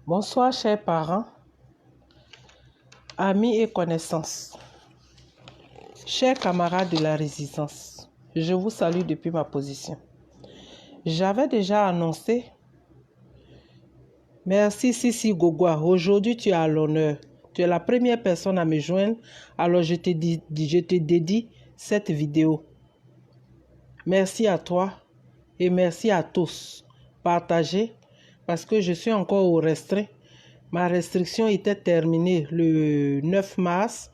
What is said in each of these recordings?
Bonsoir chers parents, amis et connaissances, chers camarades de la résistance, je vous salue depuis ma position. J'avais déjà annoncé, merci Sissi Gogwa, aujourd'hui tu as l'honneur, tu es la première personne à me joindre, alors je te dédie cette vidéo. Merci à toi et merci à tous. Partagez parce que je suis encore au restreint. Ma restriction était terminée le 9 mars,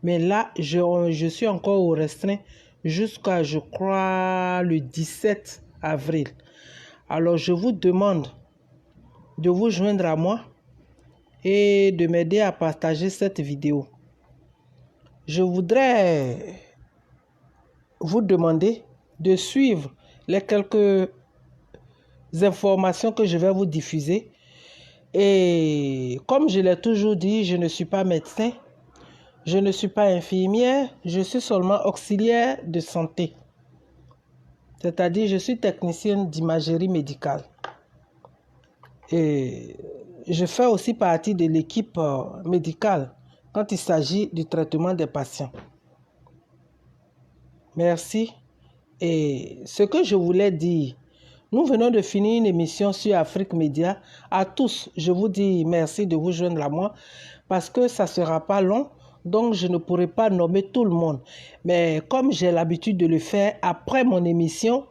mais là, je suis encore au restreint jusqu'à, je crois, le 17 avril. Alors, je vous demande de vous joindre à moi et de m'aider à partager cette vidéo. Je voudrais vous demander de suivre les quelques informations que je vais vous diffuser. Et comme je l'ai toujours dit, je ne suis pas médecin, je ne suis pas infirmière, je suis seulement auxiliaire de santé. C'est-à-dire, je suis technicienne d'imagerie médicale. Et je fais aussi partie de l'équipe médicale quand il s'agit du traitement des patients. Merci. Et ce que je voulais dire, nous venons de finir une émission sur Afrique Média. À tous, je vous dis merci de vous joindre à moi parce que ça ne sera pas long, donc je ne pourrai pas nommer tout le monde. Mais comme j'ai l'habitude de le faire après mon émission,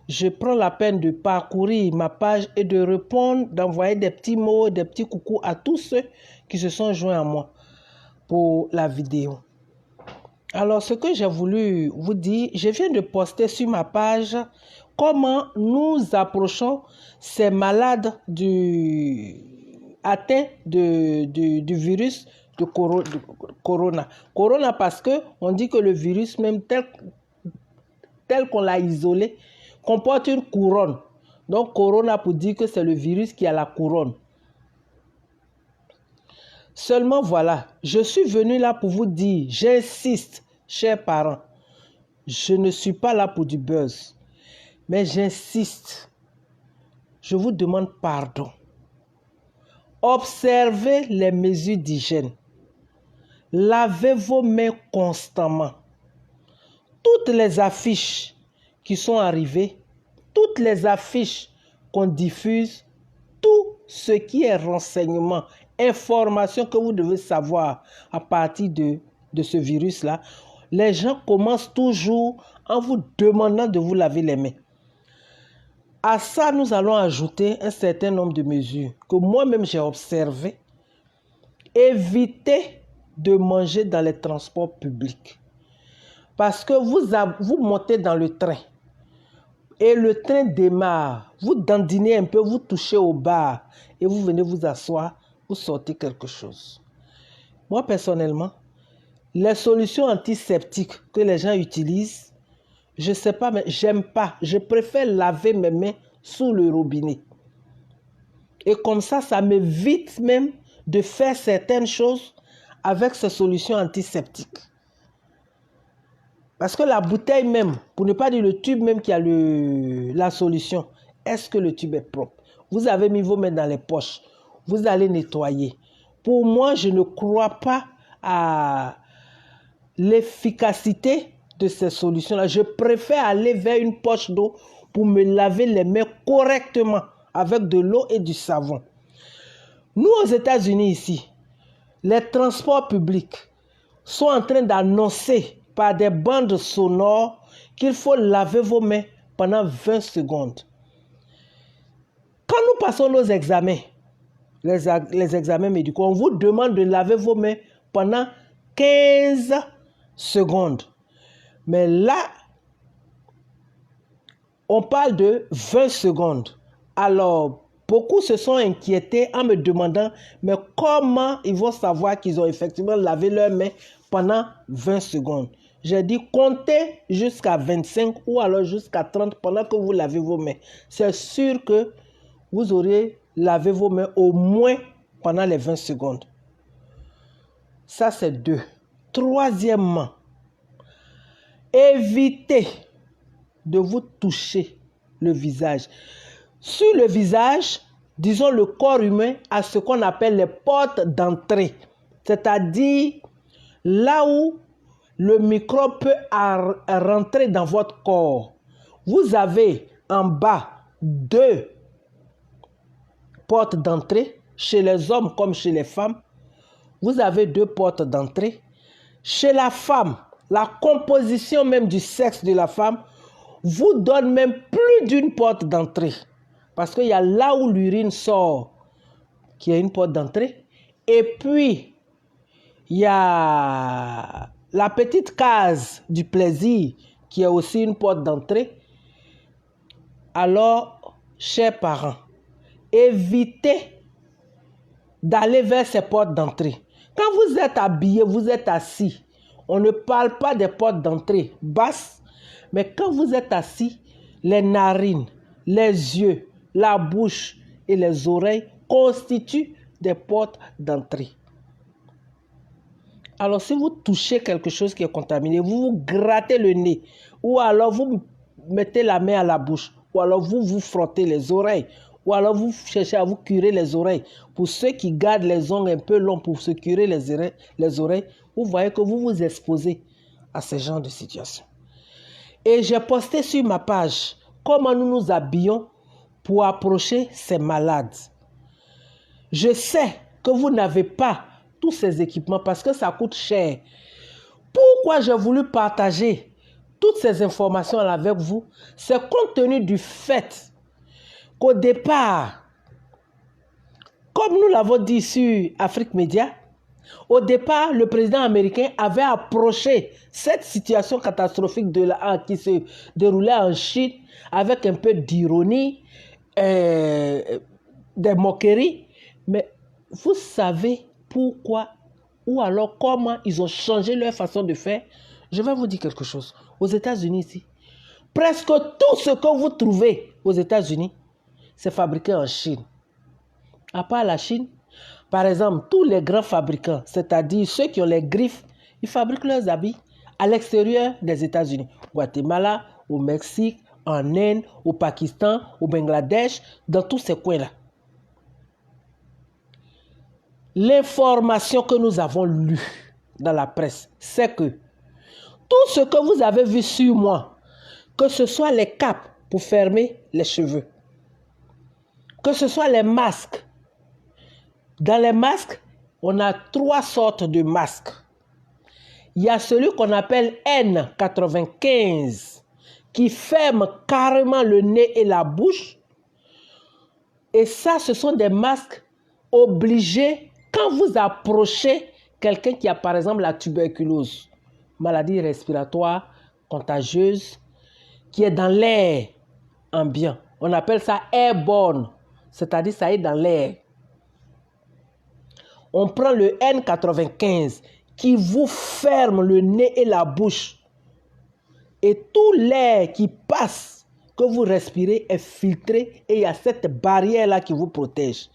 je prends la peine de parcourir ma page et de répondre, d'envoyer des petits mots, des petits coucous à tous ceux qui se sont joints à moi pour la vidéo. Alors, ce que j'ai voulu vous dire, je viens de poster sur ma page comment nous approchons ces malades atteints du virus de corona. Corona parce qu'on dit que le virus, même tel qu'on l'a isolé, comporte une couronne. Donc, corona pour dire que c'est le virus qui a la couronne. Seulement voilà, je suis venu là pour vous dire, j'insiste, chers parents, je ne suis pas là pour du buzz, mais j'insiste, je vous demande pardon. Observez les mesures d'hygiène. Lavez vos mains constamment. Toutes les affiches qui sont arrivées, toutes les affiches qu'on diffuse, tout ce qui est renseignement, information que vous devez savoir à partir de ce virus-là, les gens commencent toujours en vous demandant de vous laver les mains. À ça, nous allons ajouter un certain nombre de mesures que moi-même j'ai observées. Évitez de manger dans les transports publics. Parce que vous montez dans le train et le train démarre, vous dandinez un peu, vous touchez au bar et vous venez vous asseoir, vous sortez quelque chose. Moi, personnellement, les solutions antiseptiques que les gens utilisent, je ne sais pas, mais j'aime pas. Je préfère laver mes mains sous le robinet. Et comme ça m'évite même de faire certaines choses avec ces solutions antiseptiques. Parce que la bouteille même, pour ne pas dire le tube même qui a la solution, est-ce que le tube est propre? Vous avez mis vos mains dans les poches, vous allez nettoyer. Pour moi, je ne crois pas à l'efficacité de ces solutions-là. Je préfère aller vers une poche d'eau pour me laver les mains correctement avec de l'eau et du savon. Nous, aux États-Unis ici, les transports publics sont en train d'annoncer par des bandes sonores qu'il faut laver vos mains pendant 20 secondes. Quand nous passons nos examens, les examens médicaux, on vous demande de laver vos mains pendant 15 secondes. Mais là, on parle de 20 secondes. Alors, beaucoup se sont inquiétés en me demandant, mais comment ils vont savoir qu'ils ont effectivement lavé leurs mains pendant 20 secondes? J'ai dit, comptez jusqu'à 25 ou alors jusqu'à 30 pendant que vous lavez vos mains. C'est sûr que vous aurez lavé vos mains au moins pendant les 20 secondes. Ça, c'est 2. Troisièmement, évitez de vous toucher le visage. Sur le visage, disons, le corps humain a ce qu'on appelle les portes d'entrée. C'est-à-dire là où le microbe peut rentrer dans votre corps. Vous avez en bas 2 portes d'entrée, chez les hommes comme chez les femmes. Vous avez 2 portes d'entrée. Chez la femme, la composition même du sexe de la femme vous donne même plus d'une porte d'entrée. Parce qu'il y a là où l'urine sort, qui est une porte d'entrée. Et puis, il y a la petite case du plaisir, qui est aussi une porte d'entrée. Alors, chers parents, évitez d'aller vers ces portes d'entrée. Quand vous êtes habillé, vous êtes assis, on ne parle pas des portes d'entrée basses, mais quand vous êtes assis, les narines, les yeux, la bouche et les oreilles constituent des portes d'entrée. Alors, si vous touchez quelque chose qui est contaminé, vous vous grattez le nez, ou alors vous mettez la main à la bouche, ou alors vous vous frottez les oreilles, ou alors vous cherchez à vous curer les oreilles. Pour ceux qui gardent les ongles un peu longs pour se curer les oreilles, vous voyez que vous vous exposez à ce genre de situation. Et j'ai posté sur ma page comment nous nous habillons pour approcher ces malades. Je sais que vous n'avez pas tous ces équipements parce que ça coûte cher. Pourquoi j'ai voulu partager toutes ces informations avec vous? C'est compte tenu du fait qu'au départ, comme nous l'avons dit sur Afrique Média, au départ, le président américain avait approché cette situation catastrophique qui se déroulait en Chine avec un peu d'ironie, des moqueries. Mais vous savez pourquoi ou alors comment ils ont changé leur façon de faire? Je vais vous dire quelque chose. Aux États-Unis ici, presque tout ce que vous trouvez aux États-Unis, c'est fabriqué en Chine. À part la Chine, par exemple, tous les grands fabricants, c'est-à-dire ceux qui ont les griffes, ils fabriquent leurs habits à l'extérieur des États-Unis. Guatemala, au Mexique, en Inde, au Pakistan, au Bangladesh, dans tous ces coins-là. L'information que nous avons lue dans la presse, c'est que tout ce que vous avez vu sur moi, que ce soit les capes pour fermer les cheveux, que ce soit les masques. Dans les masques, on a 3 sortes de masques. Il y a celui qu'on appelle N95 qui ferme carrément le nez et la bouche. Et ça, ce sont des masques obligés quand vous approchez quelqu'un qui a par exemple la tuberculose, maladie respiratoire contagieuse, qui est dans l'air ambiant. On appelle ça airborne, c'est-à-dire ça est dans l'air. On prend le N95 qui vous ferme le nez et la bouche. Et tout l'air qui passe, que vous respirez, est filtré et il y a cette barrière-là qui vous protège.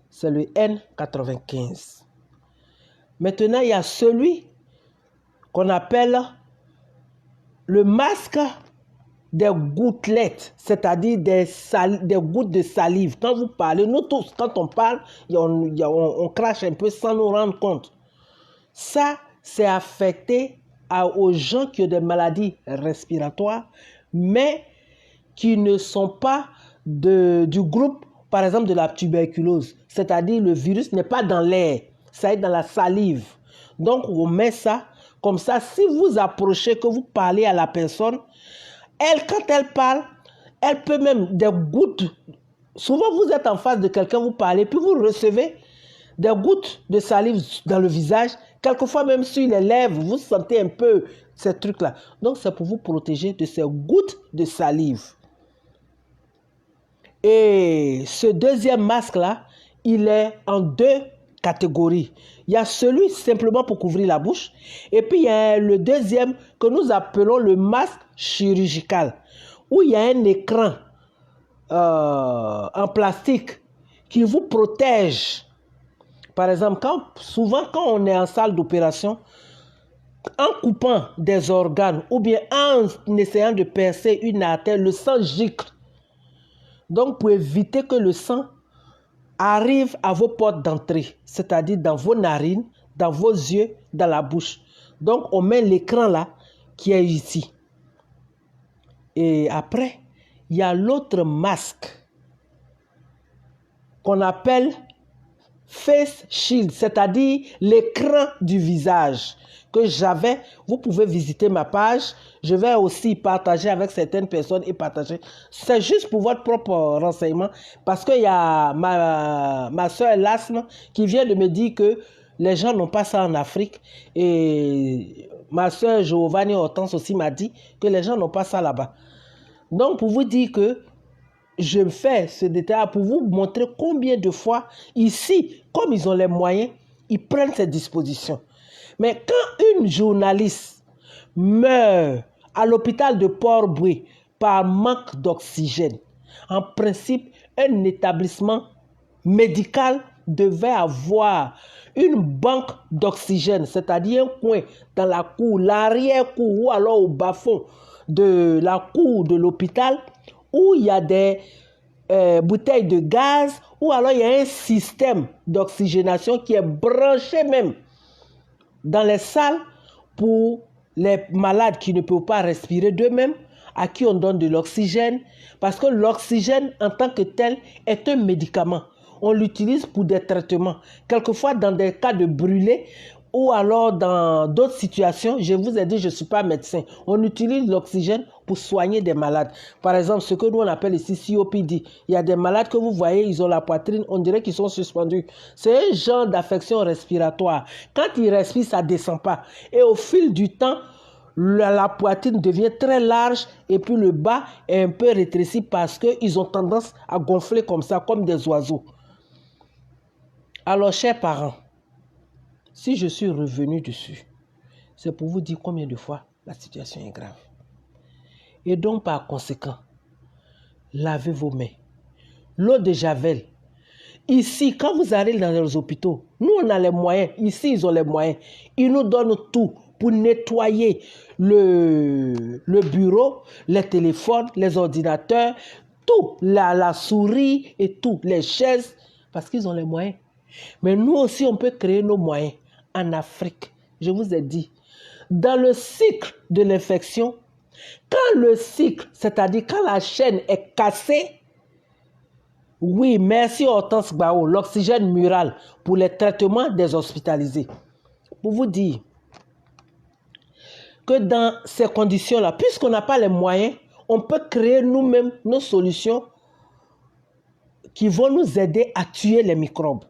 C'est le N95. Maintenant, il y a celui qu'on appelle le masque des gouttelettes, c'est-à-dire des gouttes de salive. Quand vous parlez, nous tous, quand on parle, on crache un peu sans nous rendre compte. Ça, c'est affecté aux gens qui ont des maladies respiratoires, mais qui ne sont pas du groupe, par exemple, de la tuberculose. C'est-à-dire le virus n'est pas dans l'air, ça est dans la salive. Donc, on met ça, comme ça, si vous approchez, que vous parlez à la personne, elle, quand elle parle, elle peut même des gouttes. Souvent, vous êtes en face de quelqu'un, vous parlez, puis vous recevez des gouttes de salive dans le visage. Quelquefois, même sur les lèvres, vous sentez un peu ces trucs-là. Donc, c'est pour vous protéger de ces gouttes de salive. Et ce deuxième masque-là, il est en 2 catégories. Il y a celui simplement pour couvrir la bouche. Et puis, il y a le deuxième que nous appelons le masque chirurgical, où il y a un écran en plastique qui vous protège. Par exemple, souvent quand on est en salle d'opération, en coupant des organes ou bien en essayant de percer une artère, le sang gicle. Donc, pour éviter que le sang arrive à vos portes d'entrée, c'est-à-dire dans vos narines, dans vos yeux, dans la bouche. Donc, on met l'écran là qui est ici. Et après, il y a l'autre masque qu'on appelle Face Shield, c'est-à-dire l'écran du visage que j'avais. Vous pouvez visiter ma page. Je vais aussi partager avec certaines personnes et partager. C'est juste pour votre propre renseignement parce qu'il y a ma soeur Lasme qui vient de me dire que les gens n'ont pas ça en Afrique. Et ma soeur Giovanni Hortense aussi m'a dit que les gens n'ont pas ça là-bas. Donc, pour vous dire que je fais ce détail pour vous montrer combien de fois, ici, comme ils ont les moyens, ils prennent ces dispositions. Mais quand une journaliste meurt à l'hôpital de Port-Bouët par manque d'oxygène, en principe, un établissement médical devait avoir une banque d'oxygène, c'est-à-dire un coin dans la cour, l'arrière-cour ou alors au bas-fond de la cour de l'hôpital où il y a des bouteilles de gaz ou alors il y a un système d'oxygénation qui est branché même dans les salles pour les malades qui ne peuvent pas respirer d'eux-mêmes, à qui on donne de l'oxygène, parce que l'oxygène en tant que tel est un médicament. On l'utilise pour des traitements. Quelquefois dans des cas de brûlés ou alors dans d'autres situations, je vous ai dit, je ne suis pas médecin. On utilise l'oxygène pour soigner des malades. Par exemple, ce que nous on appelle ici COPD. Il y a des malades que vous voyez, ils ont la poitrine, on dirait qu'ils sont suspendus. C'est un genre d'affection respiratoire. Quand ils respirent, ça ne descend pas. Et au fil du temps, la poitrine devient très large et puis le bas est un peu rétréci parce qu'ils ont tendance à gonfler comme ça, comme des oiseaux. Alors, chers parents, si je suis revenu dessus, c'est pour vous dire combien de fois la situation est grave. Et donc, par conséquent, lavez vos mains. L'eau de Javel. Ici, quand vous arrivez dans les hôpitaux, nous, on a les moyens. Ici, ils ont les moyens. Ils nous donnent tout pour nettoyer le bureau, les téléphones, les ordinateurs, tout, la souris et tout, les chaises, parce qu'ils ont les moyens. Mais nous aussi, on peut créer nos moyens. En Afrique, je vous ai dit, dans le cycle de l'infection, quand le cycle, c'est-à-dire quand la chaîne est cassée, oui, merci Hortense Gbao, l'oxygène mural pour les traitements des hospitalisés. Pour vous dire que dans ces conditions-là, puisqu'on n'a pas les moyens, on peut créer nous-mêmes nos solutions qui vont nous aider à tuer les microbes.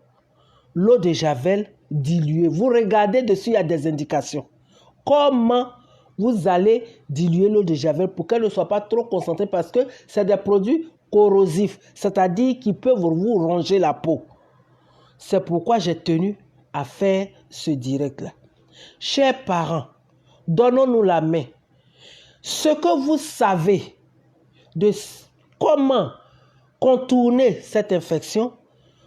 L'eau de Javel diluée. Vous regardez dessus, il y a des indications. Comment vous allez diluer l'eau de Javel pour qu'elle ne soit pas trop concentrée parce que c'est des produits corrosifs, c'est-à-dire qui peuvent vous ronger la peau. C'est pourquoi j'ai tenu à faire ce direct-là. Chers parents, donnons-nous la main. Ce que vous savez de comment contourner cette infection,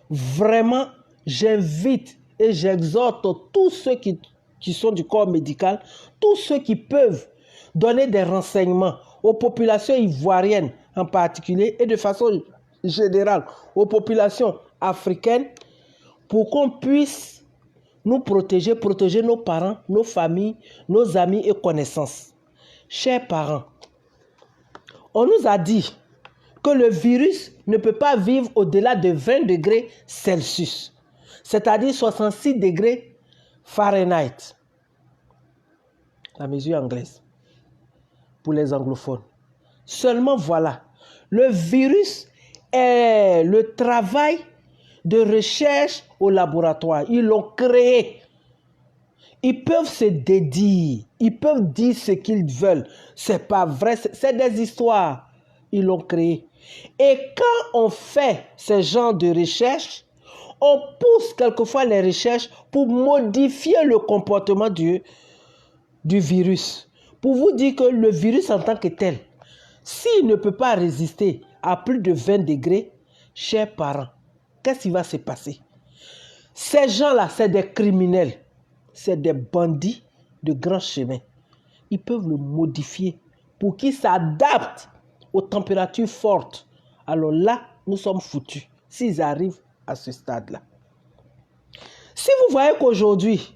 vraiment, j'invite et j'exhorte tous ceux qui sont du corps médical, tous ceux qui peuvent donner des renseignements aux populations ivoiriennes en particulier et de façon générale aux populations africaines pour qu'on puisse nous protéger, protéger nos parents, nos familles, nos amis et connaissances. Chers parents, on nous a dit que le virus ne peut pas vivre au-delà de 20 degrés Celsius, c'est-à-dire 66 degrés Fahrenheit, la mesure anglaise, pour les anglophones. Seulement voilà, le virus est le travail de recherche au laboratoire. Ils l'ont créé. Ils peuvent se dédire, ils peuvent dire ce qu'ils veulent. C'est pas vrai, c'est des histoires. Ils l'ont créé. Et quand on fait ce genre de recherche, on pousse quelquefois les recherches pour modifier le comportement du virus. Pour vous dire que le virus en tant que tel, s'il ne peut pas résister à plus de 20 degrés, chers parents, qu'est-ce qui va se passer? Ces gens-là, c'est des criminels, c'est des bandits de grand chemin. Ils peuvent le modifier pour qu'il s'adapte aux températures fortes. Alors là, nous sommes foutus s'ils arrivent à ce stade-là. Si vous voyez qu'aujourd'hui,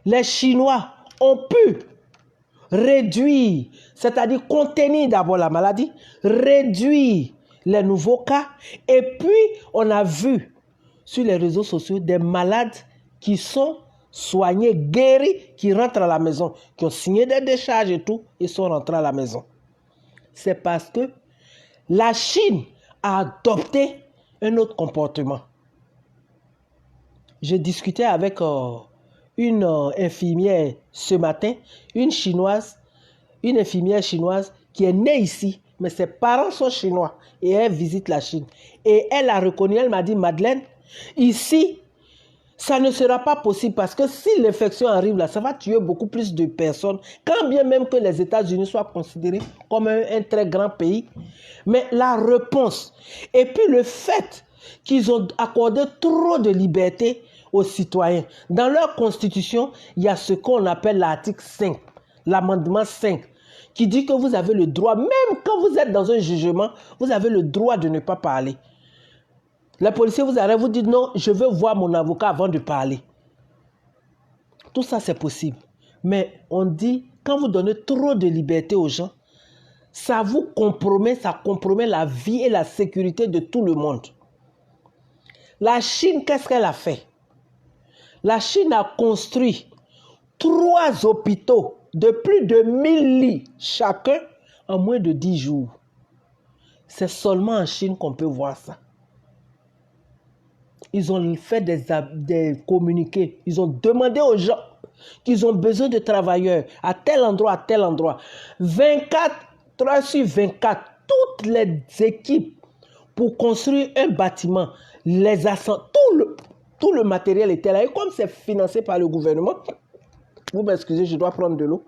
les Chinois ont pu réduire, c'est-à-dire contenir d'abord la maladie, réduire les nouveaux cas, et puis on a vu sur les réseaux sociaux des malades qui sont soignés, guéris, qui rentrent à la maison, qui ont signé des décharges et tout, ils sont rentrés à la maison. C'est parce que la Chine a adopté un autre comportement. J'ai discuté avec une infirmière ce matin, une infirmière chinoise qui est née ici, mais ses parents sont chinois et elle visite la Chine. Et elle a reconnu, elle m'a dit, Madeleine, ici, ça ne sera pas possible parce que si l'infection arrive là, ça va tuer beaucoup plus de personnes, quand bien même que les États-Unis soient considérés comme un très grand pays. Mais la réponse, et puis le fait qu'ils ont accordé trop de liberté aux citoyens. Dans leur constitution, il y a ce qu'on appelle l'article 5, l'amendement 5, qui dit que vous avez le droit, même quand vous êtes dans un jugement, vous avez le droit de ne pas parler. Les policiers vous arrêtent, vous dites non, je veux voir mon avocat avant de parler. Tout ça, c'est possible. Mais on dit, quand vous donnez trop de liberté aux gens, ça vous compromet, ça compromet la vie et la sécurité de tout le monde. La Chine, qu'est-ce qu'elle a fait? La Chine a construit 3 hôpitaux de plus de 1000 lits chacun en moins de 10 jours. C'est seulement en Chine qu'on peut voir ça. Ils ont fait des communiqués. Ils ont demandé aux gens qu'ils ont besoin de travailleurs à tel endroit, à tel endroit. 3 sur 24, toutes les équipes pour construire un bâtiment, les ascenseurs, tout le matériel était là. Et comme c'est financé par le gouvernement, vous m'excusez, je dois prendre de l'eau.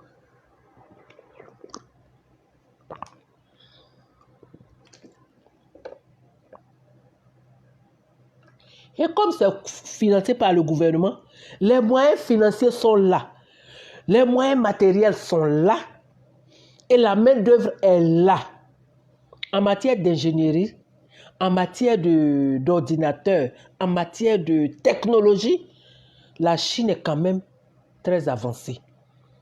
Et comme c'est financé par le gouvernement, les moyens financiers sont là. Les moyens matériels sont là. Et la main-d'œuvre est là. En matière d'ingénierie, en matière d'ordinateur, en matière de technologie, la Chine est quand même très avancée.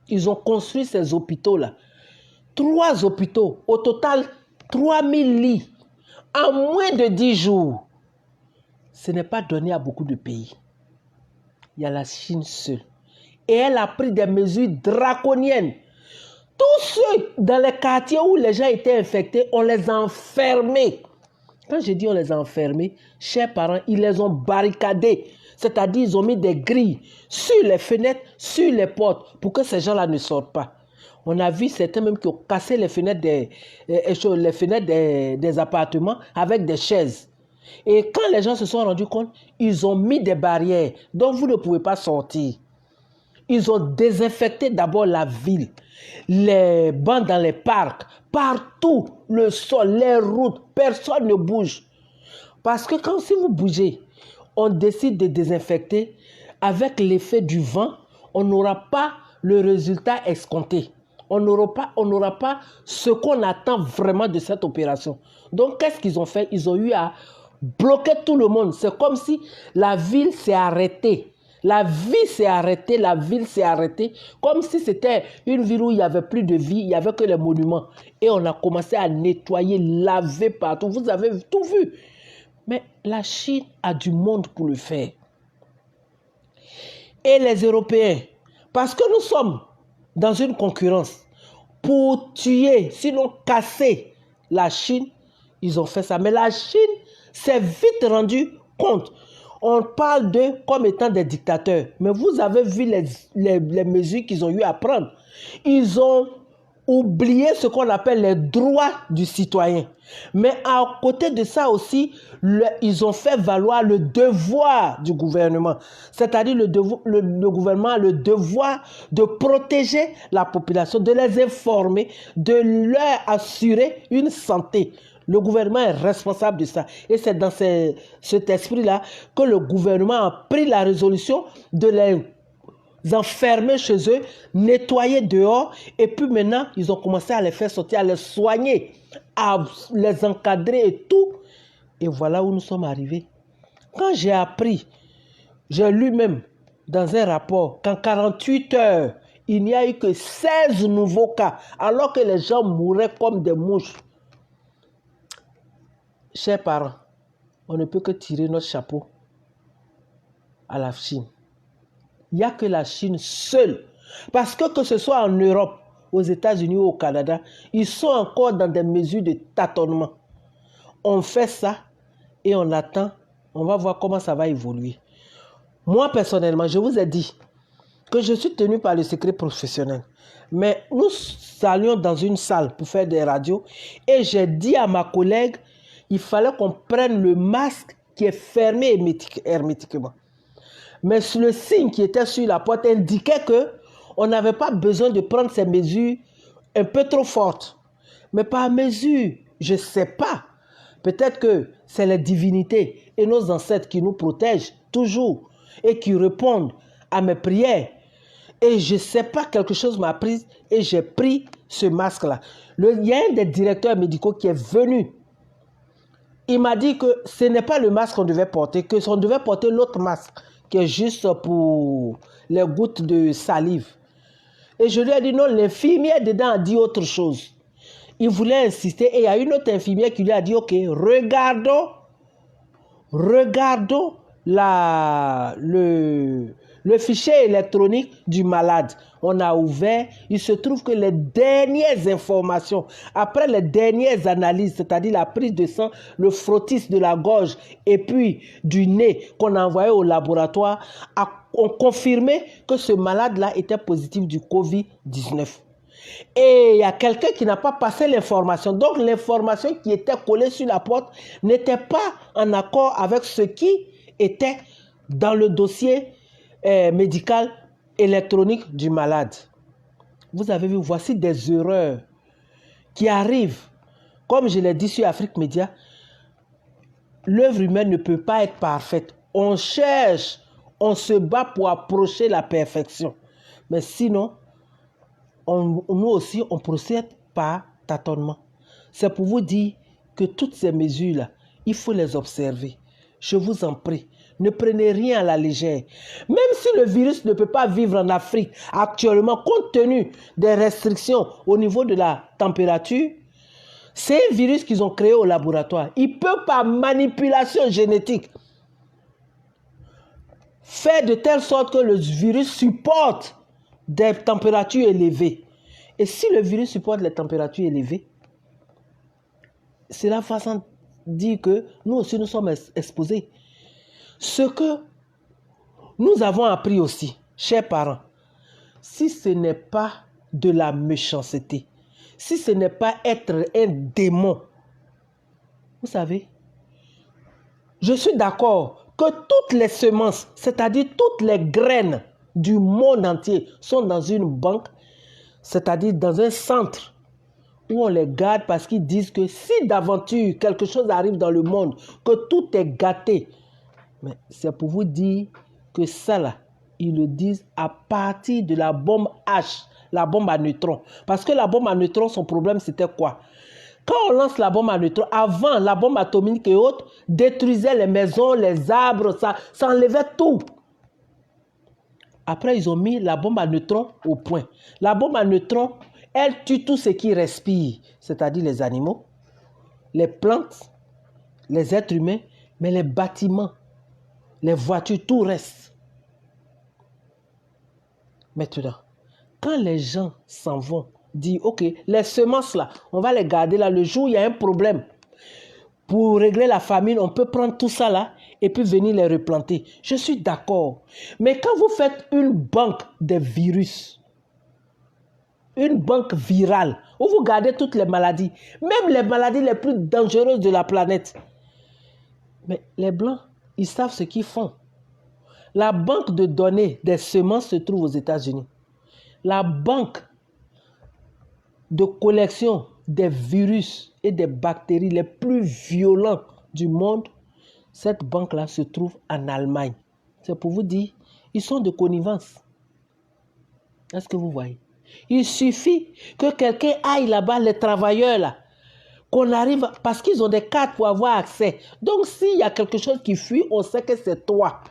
Ils ont construit ces hôpitaux-là. 3 hôpitaux, au total 3000 lits, en moins de 10 jours. Ce n'est pas donné à beaucoup de pays. Il y a la Chine seule. Et elle a pris des mesures draconiennes. Tous ceux dans les quartiers où les gens étaient infectés, on les a enfermés. Quand je dis on les a enfermés, chers parents, ils les ont barricadés. C'est-à-dire ils ont mis des grilles sur les fenêtres, sur les portes, pour que ces gens-là ne sortent pas. On a vu certains même qui ont cassé les fenêtres des appartements avec des chaises. Et quand les gens se sont rendus compte, ils ont mis des barrières, donc vous ne pouvez pas sortir. Ils ont désinfecté d'abord la ville, les bancs dans les parcs, partout, le sol, les routes, personne ne bouge. Parce que si vous bougez, on décide de désinfecter, avec l'effet du vent, on n'aura pas le résultat escompté. On n'aura pas ce qu'on attend vraiment de cette opération. Donc, qu'est-ce qu'ils ont fait? Ils ont eu à bloquer tout le monde. C'est comme si la ville s'est arrêtée. La vie s'est arrêtée, la ville s'est arrêtée. Comme si c'était une ville où il n'y avait plus de vie, il n'y avait que les monuments. Et on a commencé à nettoyer, laver partout. Vous avez tout vu. Mais la Chine a du monde pour le faire. Et les Européens, parce que nous sommes dans une concurrence, pour tuer, sinon casser la Chine, ils ont fait ça. Mais la Chine s'est vite rendue compte. On parle d'eux comme étant des dictateurs. Mais vous avez vu les mesures qu'ils ont eu à prendre. Ils ont oublié ce qu'on appelle les droits du citoyen. Mais à côté de ça aussi, ils ont fait valoir le devoir du gouvernement. C'est-à-dire le gouvernement a le devoir de protéger la population, de les informer, de leur assurer une santé. Le gouvernement est responsable de ça. Et c'est dans cet esprit-là que le gouvernement a pris la résolution de les enfermer chez eux, nettoyer dehors. Et puis maintenant, ils ont commencé à les faire sortir, à les soigner, à les encadrer et tout. Et voilà où nous sommes arrivés. Quand j'ai appris, j'ai lu même dans un rapport qu'en 48 heures, il n'y a eu que 16 nouveaux cas, alors que les gens mouraient comme des mouches. Chers parents, on ne peut que tirer notre chapeau à la Chine. Il n'y a que la Chine seule. Parce que ce soit en Europe, aux États-Unis ou au Canada, ils sont encore dans des mesures de tâtonnement. On fait ça et on attend. On va voir comment ça va évoluer. Moi, personnellement, je vous ai dit que je suis tenu par le secret professionnel. Mais nous allions dans une salle pour faire des radios et j'ai dit à ma collègue, il fallait qu'on prenne le masque qui est fermé hermétiquement. Mais le signe qui était sur la porte indiquait qu'on n'avait pas besoin de prendre ces mesures un peu trop fortes. Mais par mesure, je ne sais pas. Peut-être que c'est les divinités et nos ancêtres qui nous protègent toujours et qui répondent à mes prières. Et je ne sais pas, quelque chose m'a pris et j'ai pris ce masque-là. Il y a un des directeurs médicaux qui est venu. Il m'a dit que ce n'est pas le masque qu'on devait porter, que on devait porter l'autre masque qui est juste pour les gouttes de salive. Et je lui ai dit non, l'infirmière dedans a dit autre chose. Il voulait insister et il y a une autre infirmière qui lui a dit ok, regardons le fichier électronique du malade. On a ouvert, il se trouve que les dernières informations, après les dernières analyses, c'est-à-dire la prise de sang, le frottis de la gorge et puis du nez qu'on a envoyé au laboratoire, ont confirmé que ce malade-là était positif du Covid-19. Et il y a quelqu'un qui n'a pas passé l'information. Donc l'information qui était collée sur la porte n'était pas en accord avec ce qui était dans le dossier médical électronique du malade. Vous avez vu, voici des erreurs qui arrivent. Comme je l'ai dit sur Afrique Média, l'œuvre humaine ne peut pas être parfaite. On cherche, on se bat pour approcher la perfection. Mais sinon, nous aussi, on procède par tâtonnement. C'est pour vous dire que toutes ces mesures-là, il faut les observer. Je vous en prie, ne prenez rien à la légère. Même si le virus ne peut pas vivre en Afrique actuellement, compte tenu des restrictions au niveau de la température, c'est un virus qu'ils ont créé au laboratoire. Il peut, par manipulation génétique, faire de telle sorte que le virus supporte des températures élevées. Et si le virus supporte les températures élevées, cela va sans dire que nous aussi nous sommes exposés. Ce que nous avons appris aussi, chers parents, si ce n'est pas de la méchanceté, si ce n'est pas être un démon, vous savez, je suis d'accord que toutes les semences, c'est-à-dire toutes les graines du monde entier sont dans une banque, c'est-à-dire dans un centre où on les garde parce qu'ils disent que si d'aventure quelque chose arrive dans le monde, que tout est gâté. Mais c'est pour vous dire que ça là, ils le disent à partir de la bombe H, la bombe à neutrons. Parce que la bombe à neutrons, son problème c'était quoi? Quand on lance la bombe à neutrons, avant la bombe atomique et autres, détruisait les maisons, les arbres, ça enlevait tout. Après, ils ont mis la bombe à neutrons au point. La bombe à neutrons, elle tue tout ce qui respire, c'est-à-dire les animaux, les plantes, les êtres humains, mais les bâtiments, les voitures, tout reste. Maintenant, quand les gens s'en vont, dire, ok, les semences là, on va les garder là, le jour où il y a un problème, pour régler la famine, on peut prendre tout ça là et puis venir les replanter. Je suis d'accord. Mais quand vous faites une banque de virus, une banque virale, où vous gardez toutes les maladies, même les maladies les plus dangereuses de la planète, mais les Blancs, ils savent ce qu'ils font. La banque de données des semences se trouve aux États-Unis. La banque de collection des virus et des bactéries les plus violents du monde, cette banque-là se trouve en Allemagne. C'est pour vous dire, ils sont de connivence. Est-ce que vous voyez? Il suffit que quelqu'un aille là-bas, les travailleurs là, qu'on arrive, parce qu'ils ont des cartes pour avoir accès. Donc, s'il y a quelque chose qui fuit, on sait que c'est toi.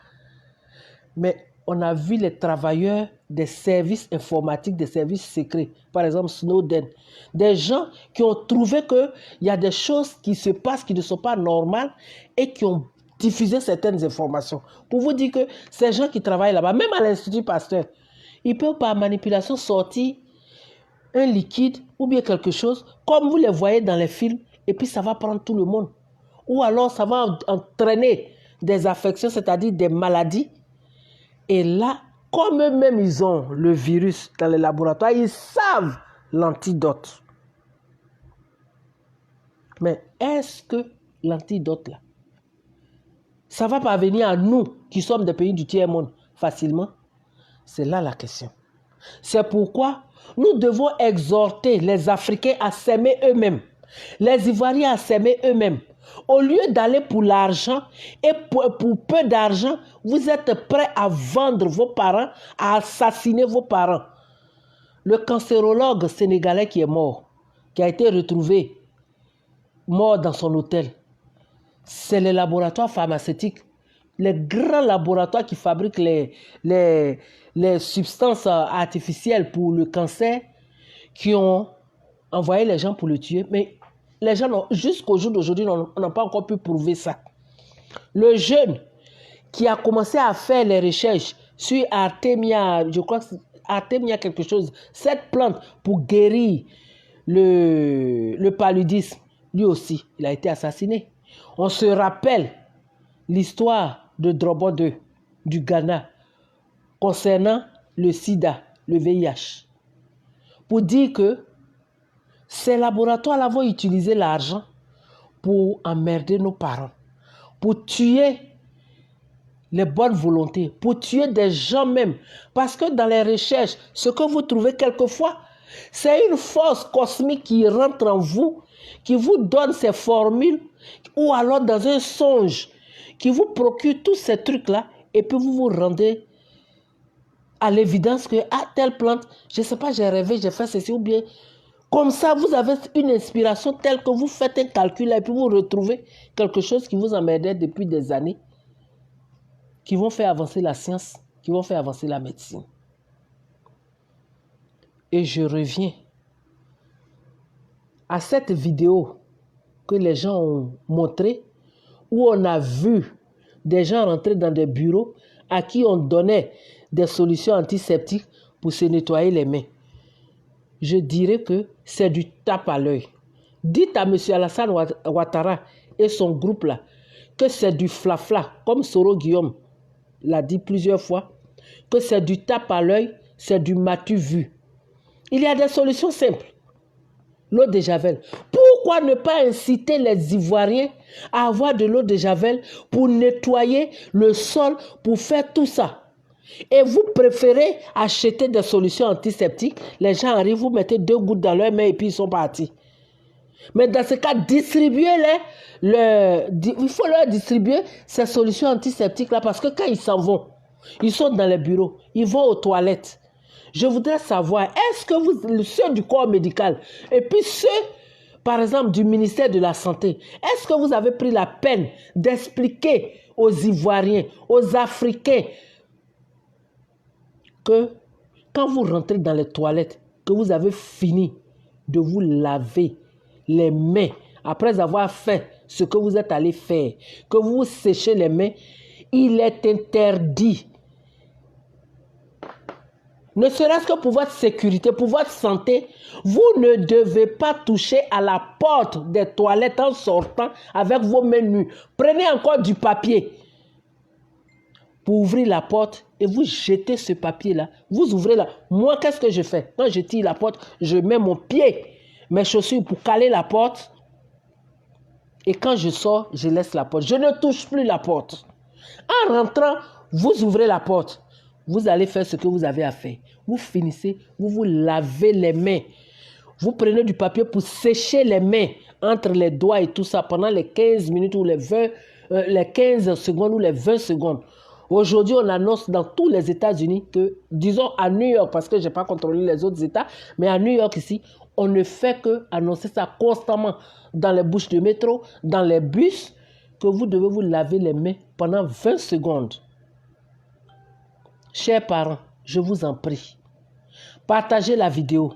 Mais on a vu les travailleurs des services informatiques, des services secrets, par exemple Snowden, des gens qui ont trouvé qu'il y a des choses qui se passent qui ne sont pas normales et qui ont diffusé certaines informations. Pour vous dire que ces gens qui travaillent là-bas, même à l'Institut Pasteur, ils peuvent par manipulation sortir un liquide ou bien quelque chose, comme vous les voyez dans les films, et puis ça va prendre tout le monde. Ou alors ça va entraîner des affections, c'est-à-dire des maladies. Et là, comme eux-mêmes ils ont le virus dans les laboratoires, ils savent l'antidote. Mais est-ce que l'antidote là, ça va parvenir à nous qui sommes des pays du tiers-monde facilement? C'est là la question. C'est pourquoi nous devons exhorter les Africains à s'aimer eux-mêmes, les Ivoiriens à s'aimer eux-mêmes. Au lieu d'aller pour l'argent et pour peu d'argent, vous êtes prêts à vendre vos parents, à assassiner vos parents. Le cancérologue sénégalais qui est mort, qui a été retrouvé mort dans son hôtel, c'est les laboratoires pharmaceutiques, les grands laboratoires qui fabriquent les substances artificielles pour le cancer, qui ont envoyé les gens pour le tuer. Mais les gens, jusqu'au jour d'aujourd'hui, n'ont pas encore pu prouver ça. Le jeune qui a commencé à faire les recherches sur Artemia, je crois que c'est Artemia quelque chose, cette plante pour guérir le paludisme, lui aussi, il a été assassiné. On se rappelle l'histoire de Drogba II du Ghana concernant le sida, le VIH. Pour dire que ces laboratoires-là vont utiliser l'argent pour emmerder nos parents, pour tuer les bonnes volontés, pour tuer des gens même. Parce que dans les recherches, ce que vous trouvez quelquefois, c'est une force cosmique qui rentre en vous, qui vous donne ces formules, ou alors dans un songe, qui vous procure tous ces trucs-là, et puis vous vous rendez à l'évidence que, telle plante, je ne sais pas, j'ai rêvé, j'ai fait ceci, ou bien, comme ça, vous avez une inspiration telle que vous faites un calcul, et puis vous retrouvez quelque chose qui vous emmerdait depuis des années, qui vont faire avancer la science, qui vont faire avancer la médecine. Et je reviens à cette vidéo que les gens ont montrée, où on a vu des gens rentrer dans des bureaux à qui on donnait des solutions antiseptiques pour se nettoyer les mains. Je dirais que c'est du tape à l'œil. Dites à M. Alassane Ouattara et son groupe là que c'est du flafla, comme Soro Guillaume l'a dit plusieurs fois, que c'est du tape à l'œil, c'est du matu vu. Il y a des solutions simples. L'eau de Javel. Pourquoi ne pas inciter les Ivoiriens à avoir de l'eau de Javel pour nettoyer le sol, pour faire tout ça? Et vous préférez acheter des solutions antiseptiques. Les gens arrivent, vous mettez 2 gouttes dans leurs mains et puis ils sont partis. Mais dans ce cas, distribuez-les. Il faut leur distribuer ces solutions antiseptiques-là parce que quand ils s'en vont, ils sont dans les bureaux, ils vont aux toilettes. Je voudrais savoir, est-ce que ceux du corps médical et puis ceux, par exemple, du ministère de la Santé, est-ce que vous avez pris la peine d'expliquer aux Ivoiriens, aux Africains, que quand vous rentrez dans les toilettes, que vous avez fini de vous laver les mains après avoir fait ce que vous êtes allé faire, que vous vous séchez les mains, il est interdit. Ne serait-ce que pour votre sécurité, pour votre santé, vous ne devez pas toucher à la porte des toilettes en sortant avec vos mains nues. Prenez encore du papier pour ouvrir la porte et vous jetez ce papier-là. Vous ouvrez là. Moi, qu'est-ce que je fais? Quand je tire la porte, je mets mon pied, mes chaussures pour caler la porte. Et quand je sors, je laisse la porte. Je ne touche plus la porte. En rentrant, vous ouvrez la porte. Vous allez faire ce que vous avez à faire. Vous finissez, vous vous lavez les mains. Vous prenez du papier pour sécher les mains entre les doigts et tout ça pendant les 15 minutes ou les 15 secondes ou les 20 secondes. Aujourd'hui, on annonce dans tous les États-Unis que, disons à New York, parce que je n'ai pas contrôlé les autres États, mais à New York ici, on ne fait que annoncer ça constamment dans les bouches de métro, dans les bus, que vous devez vous laver les mains pendant 20 secondes. Chers parents, je vous en prie, partagez la vidéo.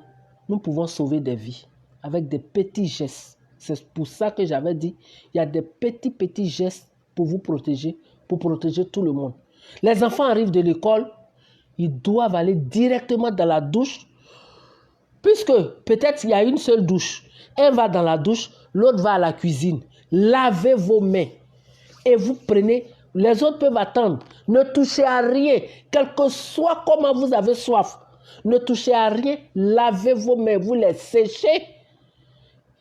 Nous pouvons sauver des vies avec des petits gestes. C'est pour ça que j'avais dit, il y a des petits gestes pour vous protéger, pour protéger tout le monde. Les enfants arrivent de l'école, ils doivent aller directement dans la douche, puisque peut-être il y a une seule douche. Un va dans la douche, l'autre va à la cuisine. Lavez vos mains et vous prenez, les autres peuvent attendre. Ne touchez à rien, quel que soit comment vous avez soif. Ne touchez à rien, lavez vos mains, vous les séchez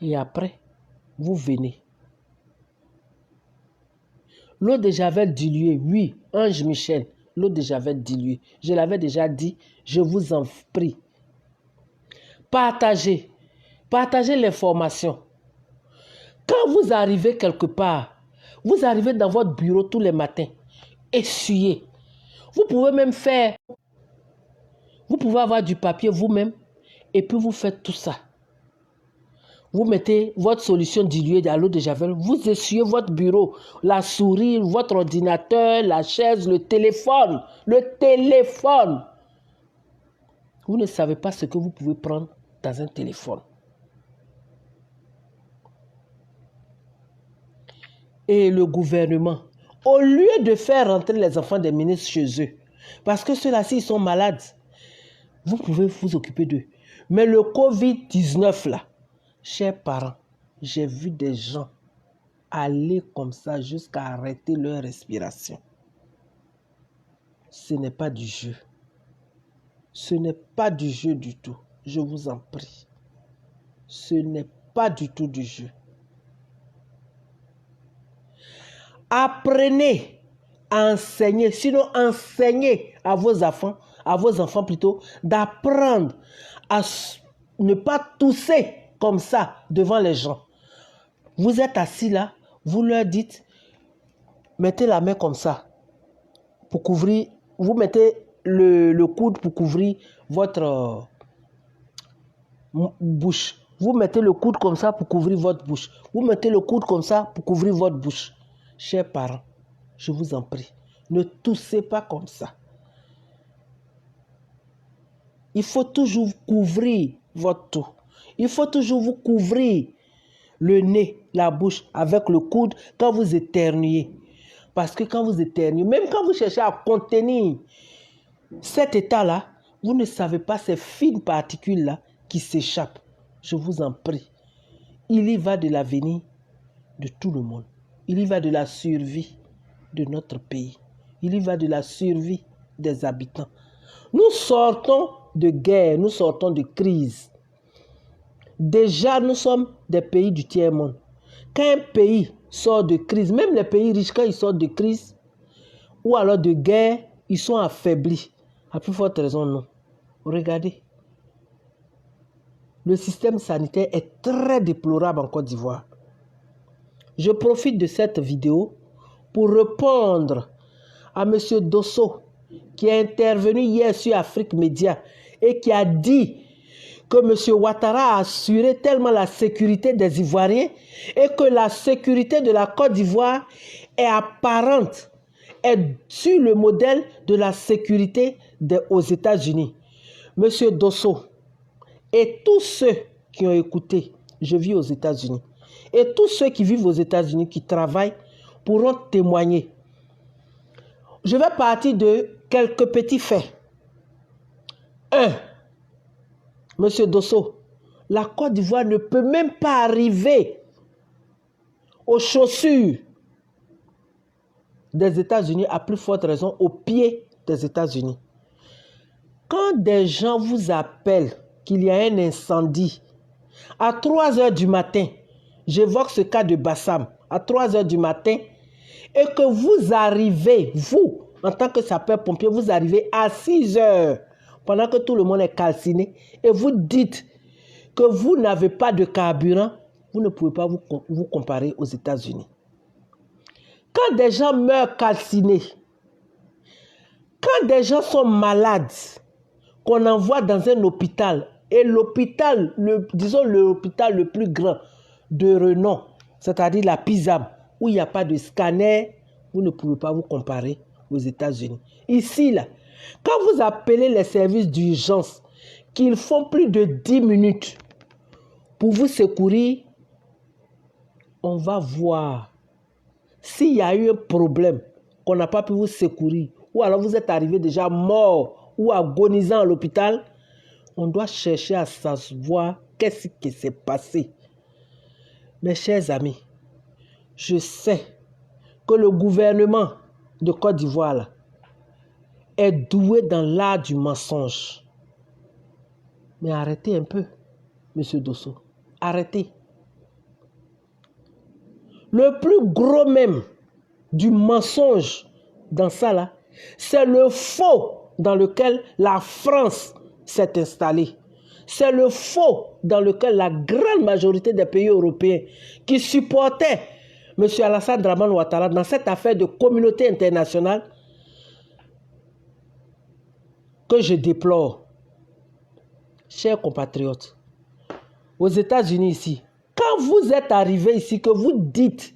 et après, vous venez. L'eau de Javel diluée, oui, Ange Michel, l'eau de Javel diluée. Je l'avais déjà dit, je vous en prie. Partagez l'information. Quand vous arrivez quelque part, vous arrivez dans votre bureau tous les matins, essuyez. Vous pouvez même faire, vous pouvez avoir du papier vous-même et puis vous faites tout ça. Vous mettez votre solution diluée à l'eau de Javel, vous essuyez votre bureau, la souris, votre ordinateur, la chaise, le téléphone. Vous ne savez pas ce que vous pouvez prendre dans un téléphone. Et le gouvernement, au lieu de faire rentrer les enfants des ministres chez eux, parce que ceux-là, s'ils sont malades, vous pouvez vous occuper d'eux. Mais le Covid-19 là, chers parents, j'ai vu des gens aller comme ça jusqu'à arrêter leur respiration. Ce n'est pas du jeu. Ce n'est pas du jeu du tout. Je vous en prie. Ce n'est pas du tout du jeu. Apprenez à enseigner, sinon enseignez à vos enfants plutôt, d'apprendre à ne pas tousser comme ça devant les gens. Vous êtes assis là, vous leur dites, mettez la main comme ça pour couvrir, vous mettez le coude pour couvrir votre bouche. Vous mettez le coude comme ça pour couvrir votre bouche. Vous mettez le coude comme ça pour couvrir votre bouche. Chers parents, je vous en prie, ne toussez pas comme ça. Il faut toujours couvrir votre tout. Il faut toujours vous couvrir le nez, la bouche avec le coude quand vous éternuez. Parce que quand vous éternuez, même quand vous cherchez à contenir cet état-là, vous ne savez pas ces fines particules-là qui s'échappent. Je vous en prie. Il y va de l'avenir de tout le monde. Il y va de la survie de notre pays. Il y va de la survie des habitants. Nous sortons de guerre, nous sortons de crise. Déjà, nous sommes des pays du tiers-monde. Quand un pays sort de crise, même les pays riches, quand ils sortent de crise ou alors de guerre, ils sont affaiblis. À plus forte raison, non. Regardez. Le système sanitaire est très déplorable en Côte d'Ivoire. Je profite de cette vidéo pour répondre à M. Dosso, qui est intervenu hier sur Afrique Média et qui a dit que M. Ouattara a assuré tellement la sécurité des Ivoiriens et que la sécurité de la Côte d'Ivoire est apparente, est sur le modèle de la sécurité aux États-Unis. M. Dosso et tous ceux qui ont écouté, je vis aux États-Unis, et tous ceux qui vivent aux États-Unis, qui travaillent, pourront témoigner. Je vais partir de quelques petits faits. 1. Monsieur Dosso, la Côte d'Ivoire ne peut même pas arriver aux chaussures des États-Unis, à plus forte raison, aux pieds des États-Unis. Quand des gens vous appellent qu'il y a un incendie, à 3 heures du matin, j'évoque ce cas de Bassam, à 3 heures du matin, et que vous arrivez, vous, en tant que sapeur-pompier, vous arrivez à 6 heures, pendant que tout le monde est calciné, et vous dites que vous n'avez pas de carburant, vous ne pouvez pas vous comparer aux États-Unis. Quand des gens meurent calcinés, Quand des gens sont malades, qu'on envoie dans un hôpital, et l'hôpital, disons l'hôpital le plus grand de renom, c'est-à-dire la PISAM, où il n'y a pas de scanner, vous ne pouvez pas vous comparer aux États-Unis. Ici, là, quand vous appelez les services d'urgence, qu'ils font plus de 10 minutes pour vous secourir, on va voir s'il y a eu un problème qu'on n'a pas pu vous secourir, ou alors vous êtes arrivé déjà mort ou agonisant à l'hôpital, on doit chercher à savoir qu'est-ce qui s'est passé. Mes chers amis, je sais que le gouvernement de Côte d'Ivoire est doué dans l'art du mensonge. Mais arrêtez un peu, Monsieur Dosso. Arrêtez. Le plus gros même du mensonge dans ça, là, c'est le faux dans lequel la France s'est installée. C'est le faux dans lequel la grande majorité des pays européens qui supportaient M. Alassane Dramane Ouattara dans cette affaire de communauté internationale que je déplore. Chers compatriotes, aux États-Unis ici, quand vous êtes arrivé ici, que vous dites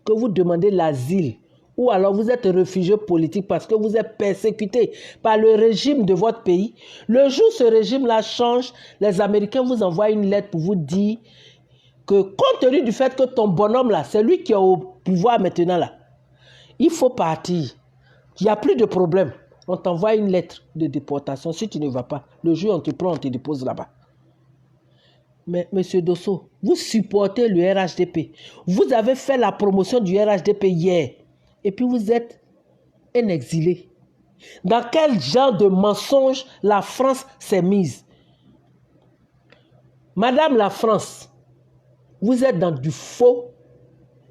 que vous demandez l'asile, ou alors vous êtes réfugié politique parce que vous êtes persécuté par le régime de votre pays, le jour où ce régime-là change, les Américains vous envoient une lettre pour vous dire que compte tenu du fait que ton bonhomme là, c'est lui qui est au pouvoir maintenant là, il faut partir. Il n'y a plus de problème. On t'envoie une lettre de déportation. Si tu ne vas pas, le jour où on te prend, on te dépose là-bas. Mais Monsieur Dosso, vous supportez le RHDP. Vous avez fait la promotion du RHDP hier. Et puis vous êtes un exilé. Dans quel genre de mensonge la France s'est mise? Madame la France, vous êtes dans du faux.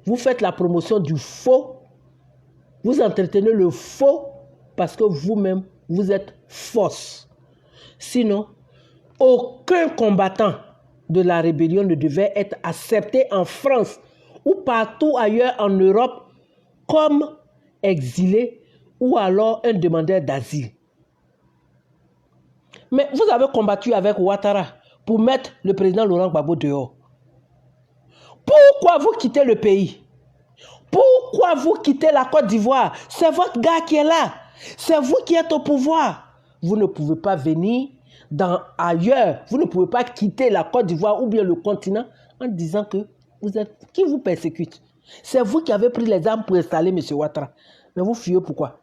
Vous faites la promotion du faux. Vous entretenez le faux parce que vous-même, vous êtes fausse. Sinon, aucun combattant de la rébellion ne devait être accepté en France ou partout ailleurs en Europe comme exilé ou alors un demandeur d'asile. Mais vous avez combattu avec Ouattara pour mettre le président Laurent Gbagbo dehors. Pourquoi vous quittez le pays? Pourquoi vous quittez la Côte d'Ivoire? C'est votre gars qui est là. C'est vous qui êtes au pouvoir. Vous ne pouvez pas venir ailleurs. Vous ne pouvez pas quitter la Côte d'Ivoire ou bien le continent en disant que vous êtes... Qui vous persécute? C'est vous qui avez pris les armes pour installer M. Ouattara. Mais vous fuyez pourquoi?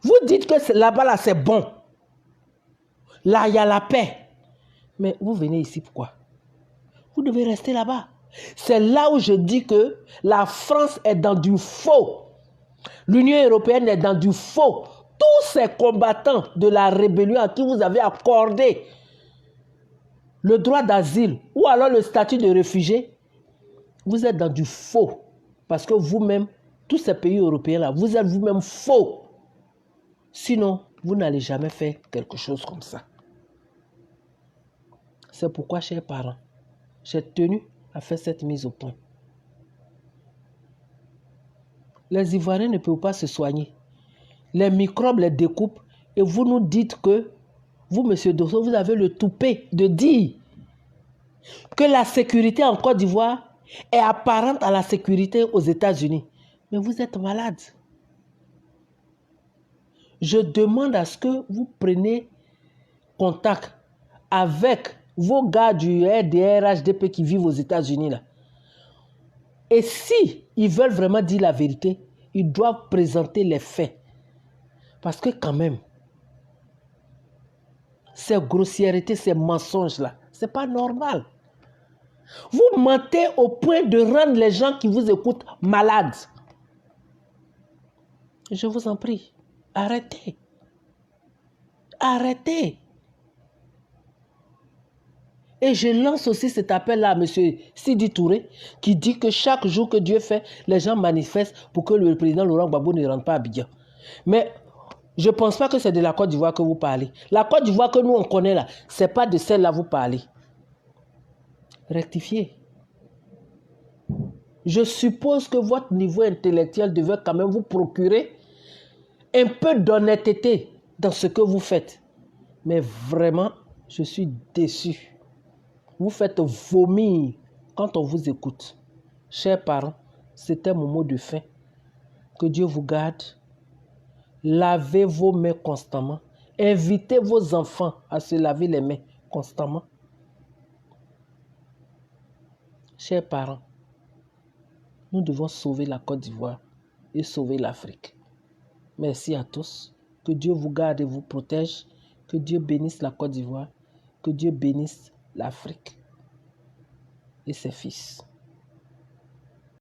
Vous dites que là-bas, là, c'est bon. Là, il y a la paix. Mais vous venez ici pourquoi? Vous devez rester là-bas. C'est là où je dis que la France est dans du faux. L'Union européenne est dans du faux. Tous ces combattants de la rébellion à qui vous avez accordé le droit d'asile ou alors le statut de réfugié, vous êtes dans du faux. Parce que vous-même, tous ces pays européens-là, vous êtes vous-même faux. Sinon, vous n'allez jamais faire quelque chose comme ça. C'est pourquoi, chers parents, j'ai tenu à faire cette mise au point. Les Ivoiriens ne peuvent pas se soigner. Les microbes les découpent et vous nous dites que vous, Monsieur Dosso, vous avez le toupet de dire que la sécurité en Côte d'Ivoire est apparente à la sécurité aux États-Unis. Mais vous êtes malade. Je demande à ce que vous preniez contact avec vos gars du RDR-HDP qui vivent aux États-Unis là. Et si ils veulent vraiment dire la vérité, ils doivent présenter les faits. Parce que quand même, ces grossièretés, ces mensonges-là, ce n'est pas normal. Vous mentez au point de rendre les gens qui vous écoutent malades. Je vous en prie, arrêtez. Arrêtez. Et je lance aussi cet appel-là à M. Sidi Touré, qui dit que chaque jour que Dieu fait, les gens manifestent pour que le président Laurent Gbagbo ne rentre pas à Abidjan. Mais je ne pense pas que c'est de la Côte d'Ivoire que vous parlez. La Côte d'Ivoire que nous on connaît là, ce n'est pas de celle-là que vous parlez. Rectifiez. Je suppose que votre niveau intellectuel devait quand même vous procurer un peu d'honnêteté dans ce que vous faites. Mais vraiment, je suis déçu. Vous faites vomir quand on vous écoute. Chers parents, c'était mon mot de fin. Que Dieu vous garde. Lavez vos mains constamment. Invitez vos enfants à se laver les mains constamment. Chers parents, nous devons sauver la Côte d'Ivoire et sauver l'Afrique. Merci à tous. Que Dieu vous garde et vous protège. Que Dieu bénisse la Côte d'Ivoire. Que Dieu bénisse l'Afrique et ses fils.